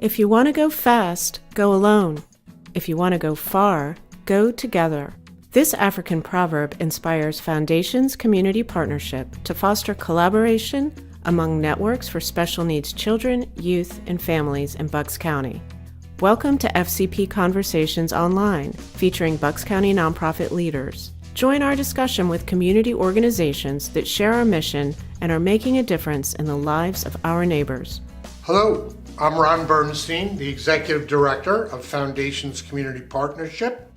If you want to go fast, go alone. If you want to go far, go together. This African proverb inspires Foundation's community partnership to foster collaboration among networks for special needs children, youth, and families in Bucks County. Welcome to FCP Conversations Online, featuring Bucks County nonprofit leaders. Join our discussion with community organizations that share our mission and are making a difference in the lives of our neighbors. Hello, I'm Ron Bernstein, the Executive Director of Foundation's Community Partnership.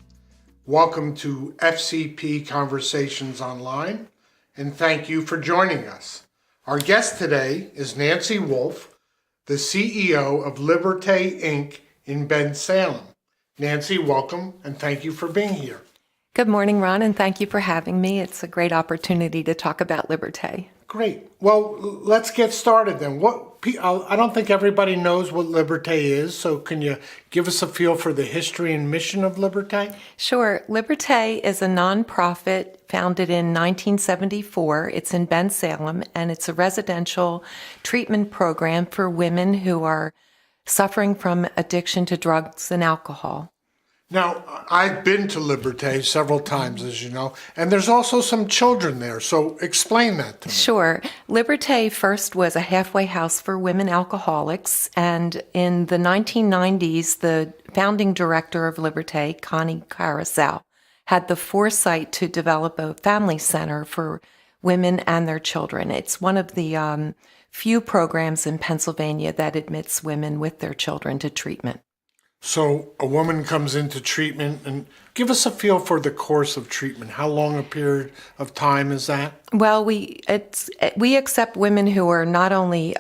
Welcome to FCP Conversations Online, and thank you for joining us. Our guest today is Nancy Wolf, the CEO of Libertae, Inc. in Bensalem. Nancy, welcome, and thank you for being here. Good morning, Ron, and thank you for having me. It's a great opportunity to talk about Libertae. Great. Well, let's get started then. I don't think everybody knows what Libertae is, so can you give us a feel for the history and mission of Libertae? Sure. Libertae is a nonprofit founded in 1974. It's in Bensalem, and it's a residential treatment program for women who are suffering from addiction to drugs and alcohol. Now, I've been to Libertae several times, as you know, and there's also some children there, so explain that to me. Sure. Libertae first was a halfway house for women alcoholics, and in the 1990s, the founding director of Libertae, Connie Carousel, had the foresight to develop a family center for women and their children. It's one of the few programs in Pennsylvania that admits women with their children to treatment. So a woman comes into treatment, and give us a feel for the course of treatment. How long a period of time is that? Well, we accept women who are not only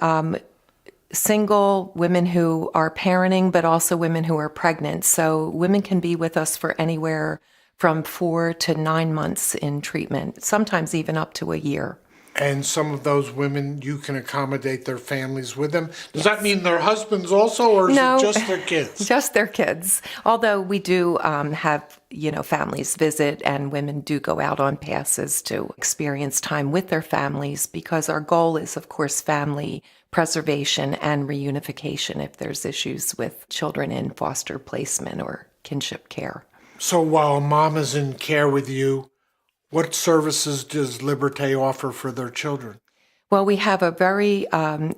single, women who are parenting, but also women who are pregnant. So women can be with us for anywhere from 4 to 9 months in treatment, sometimes even up to a year. And some of those women, you can accommodate their families with them. Does that mean their husbands also, or is it just their kids? Just their kids. Although we do have, families visit, and women do go out on passes to experience time with their families, because our goal is, of course, family preservation and reunification if there's issues with children in foster placement or kinship care. So while mom is in care with you, what services does Libertae offer for their children? Well, we have a very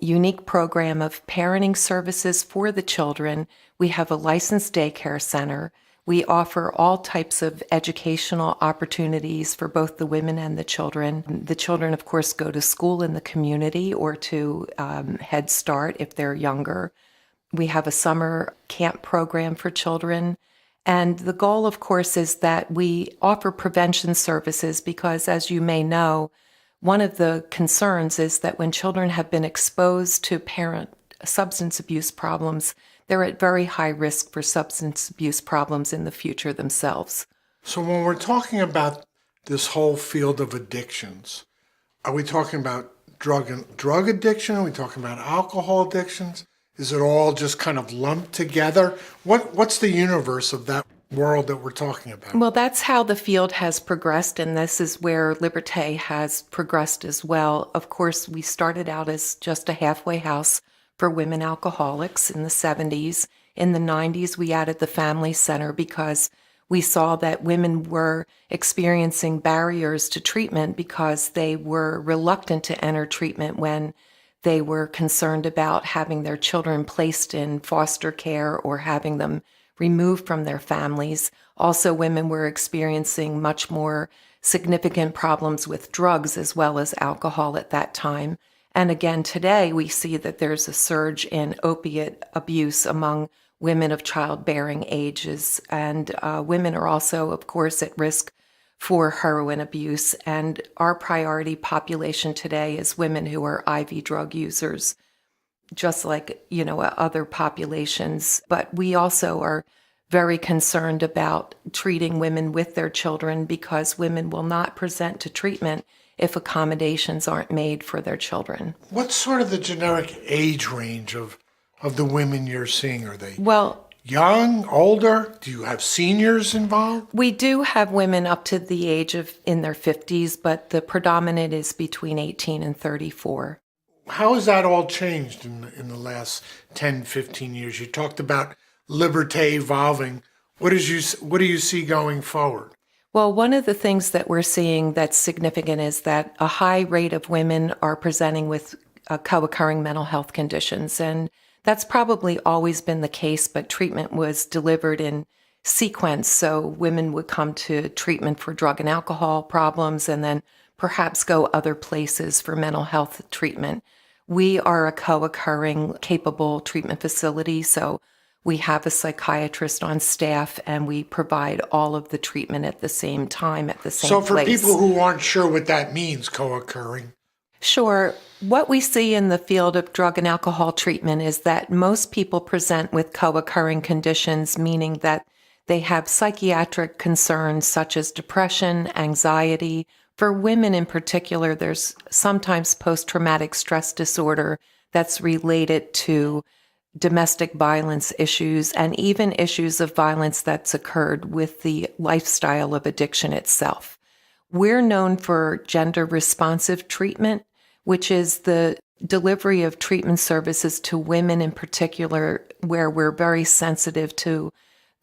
unique program of parenting services for the children. We have a licensed daycare center. We offer all types of educational opportunities for both the women and the children. The children, of course, go to school in the community or to Head Start if they're younger. We have a summer camp program for children. And the goal, of course, is that we offer prevention services because, as you may know, one of the concerns is that when children have been exposed to parent substance abuse problems, they're at very high risk for substance abuse problems in the future themselves. So when we're talking about this whole field of addictions, are we talking about drug addiction? Are we talking about alcohol addictions? Is it all just kind of lumped together? What's the universe of that world that we're talking about? Well, that's how the field has progressed, and this is where Libertae has progressed as well. Of course, we started out as just a halfway house for women alcoholics in the 70s. In the 90s, we added the family center because we saw that women were experiencing barriers to treatment because they were reluctant to enter treatment when they were concerned about having their children placed in foster care or having them removed from their families. Also, women were experiencing much more significant problems with drugs as well as alcohol at that time. And again, today, we see that there's a surge in opiate abuse among women of childbearing ages. And women are also, of course, at risk for heroin abuse, and our priority population today is women who are IV drug users, just like, other populations. But we also are very concerned about treating women with their children because women will not present to treatment if accommodations aren't made for their children. What's sort of the generic age range of the women you're seeing? Are they young, older? Do you have seniors involved? We do have women up to the age of in their 50s, but the predominant is between 18 and 34. How has that all changed in the last 10, 15 years? You talked about Libertae evolving. What do you see going forward? Well, one of the things that we're seeing that's significant is that a high rate of women are presenting with co-occurring mental health conditions. And that's probably always been the case, but treatment was delivered in sequence. So women would come to treatment for drug and alcohol problems and then perhaps go other places for mental health treatment. We are a co-occurring capable treatment facility, so we have a psychiatrist on staff and we provide all of the treatment at the same time at the same place. So for people who aren't sure what that means, co-occurring. Sure. What we see in the field of drug and alcohol treatment is that most people present with co-occurring conditions, meaning that they have psychiatric concerns such as depression, anxiety. For women in particular, there's sometimes post-traumatic stress disorder that's related to domestic violence issues and even issues of violence that's occurred with the lifestyle of addiction itself. We're known for gender responsive treatment, which is the delivery of treatment services to women in particular, where we're very sensitive to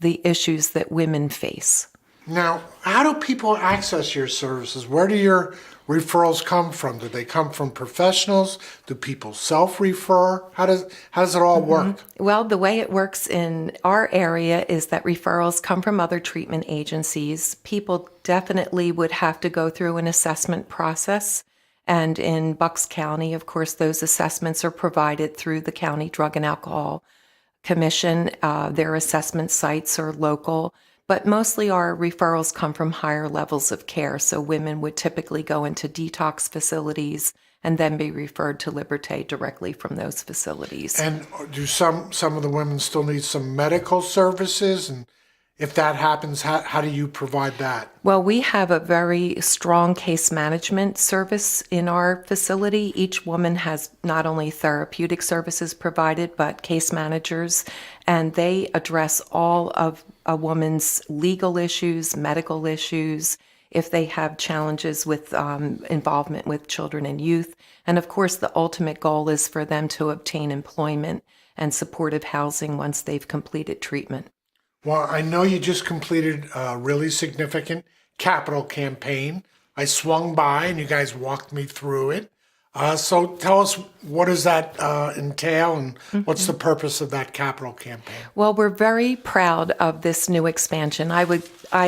the issues that women face. Now, how do people access your services? Where do your referrals come from? Do they come from professionals? Do people self-refer? How does it all work? Well, the way it works in our area is that referrals come from other treatment agencies. People definitely would have to go through an assessment process. And in Bucks County, of course, those assessments are provided through the County Drug and Alcohol Commission. Their assessment sites are local. But mostly our referrals come from higher levels of care. So women would typically go into detox facilities and then be referred to Libertae directly from those facilities. And do some of the women still need some medical services? And if that happens, how do you provide that? Well, we have a very strong case management service in our facility. Each woman has not only therapeutic services provided, but case managers, and they address all of a woman's legal issues, medical issues, if they have challenges with involvement with children and youth. And of course, the ultimate goal is for them to obtain employment and supportive housing once they've completed treatment. Well, I know you just completed a really significant capital campaign. I swung by and you guys walked me through it. So tell us, what does that entail and what's the purpose of that capital campaign? Well, we're very proud of this new expansion. I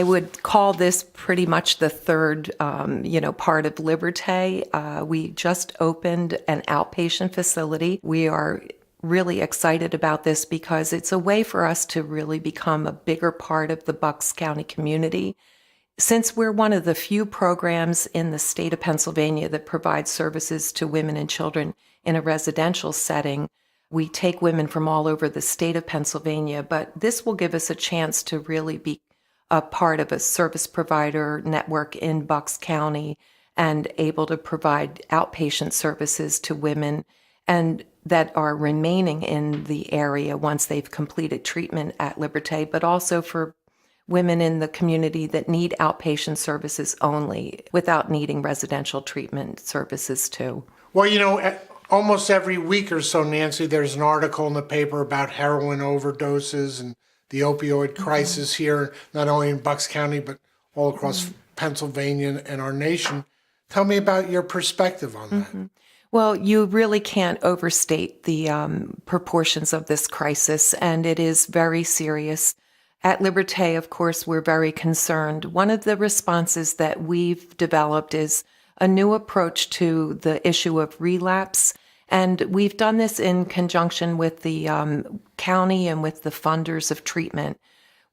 would call this pretty much the third, part of Libertae. We just opened an outpatient facility. We are really excited about this because it's a way for us to really become a bigger part of the Bucks County community. Since we're one of the few programs in the state of Pennsylvania that provides services to women and children in a residential setting, we take women from all over the state of Pennsylvania, but this will give us a chance to really be a part of a service provider network in Bucks County and able to provide outpatient services to women and that are remaining in the area once they've completed treatment at Libertae, but also for women in the community that need outpatient services only without needing residential treatment services too. Well, almost every week or so, Nancy, there's an article in the paper about heroin overdoses and the opioid crisis here, not only in Bucks County, but all across Pennsylvania and our nation. Tell me about your perspective on that. Well, you really can't overstate the proportions of this crisis, and it is very serious. At Libertae, of course, we're very concerned. One of the responses that we've developed is a new approach to the issue of relapse, and we've done this in conjunction with the county and with the funders of treatment.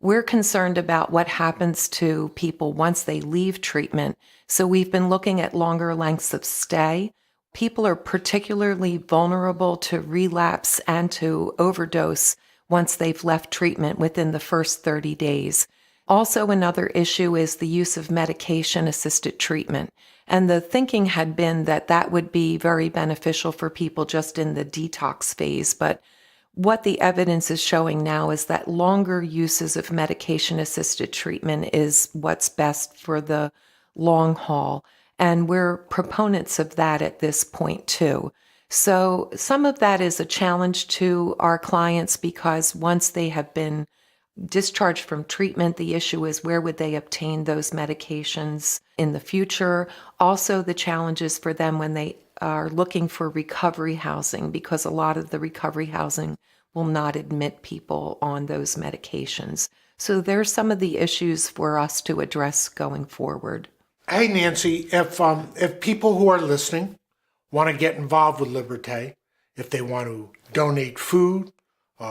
We're concerned about what happens to people once they leave treatment, so we've been looking at longer lengths of stay. People are particularly vulnerable to relapse and to overdose once they've left treatment within the first 30 days. Also, another issue is the use of medication-assisted treatment. And the thinking had been that that would be very beneficial for people just in the detox phase. But what the evidence is showing now is that longer uses of medication-assisted treatment is what's best for the long haul. And we're proponents of that at this point, too. So some of that is a challenge to our clients because once they have been discharged from treatment, the issue is where would they obtain those medications in the future. Also, the challenges for them when they are looking for recovery housing, because a lot of the recovery housing will not admit people on those medications. So there's some of the issues for us to address going forward. Hey, Nancy, if people who are listening want to get involved with Libertae, if they want to donate food,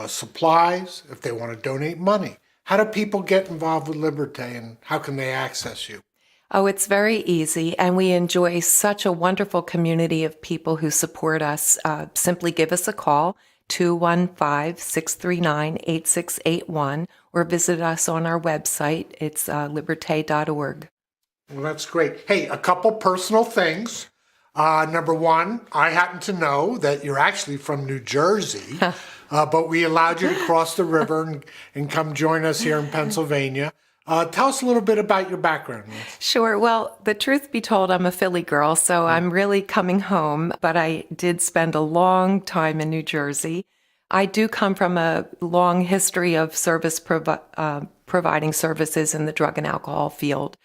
supplies, if they want to donate money, how do people get involved with Libertae and how can they access you? Oh, it's very easy, and we enjoy such a wonderful community of people who support us. Simply give us a call, 215-639-8681, or visit us on our website. It's libertae.org. Well, that's great. Hey, a couple personal things. Number one, I happen to know that you're actually from New Jersey, but we allowed you to cross the river and come join us here in Pennsylvania. Tell us a little bit about your background. Sure. Well, the truth be told, I'm a Philly girl, so I'm really coming home, but I did spend a long time in New Jersey. I do come from a long history of providing services in the drug and alcohol field.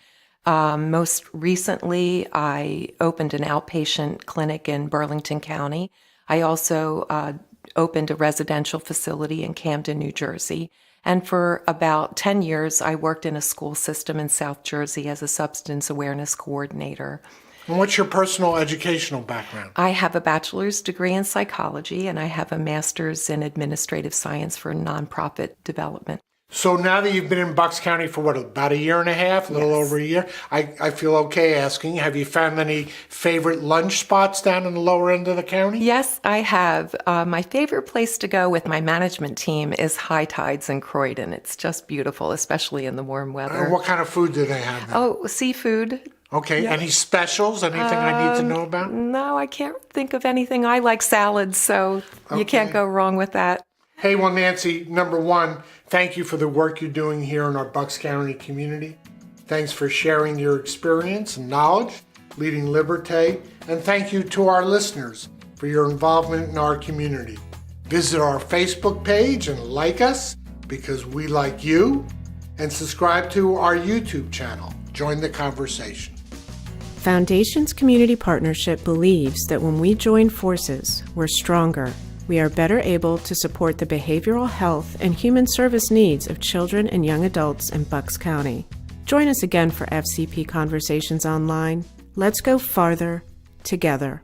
Most recently, I opened an outpatient clinic in Burlington County. I also opened a residential facility in Camden, New Jersey. And for about 10 years, I worked in a school system in South Jersey as a substance awareness coordinator. And what's your personal educational background? I have a bachelor's degree in psychology, and I have a master's in administrative science for nonprofit development. So now that you've been in Bucks County for about a year and a half, a little over a year, I feel okay asking, have you found any favorite lunch spots down in the lower end of the county? Yes, I have. My favorite place to go with my management team is High Tides in Croydon. It's just beautiful, especially in the warm weather. What kind of food do they have there? Oh, seafood. Okay, yeah. Any specials? Anything I need to know about? No, I can't think of anything. I like salads, so you can't go wrong with that. Hey, well, Nancy, number one, thank you for the work you're doing here in our Bucks County community. Thanks for sharing your experience and knowledge, leading Libertae, and thank you to our listeners for your involvement in our community. Visit our Facebook page and like us because we like you, and subscribe to our YouTube channel. Join the conversation. Foundation's Community Partnership believes that when we join forces, we're stronger. We are better able to support the behavioral health and human service needs of children and young adults in Bucks County. Join us again for FCP Conversations Online. Let's go farther together.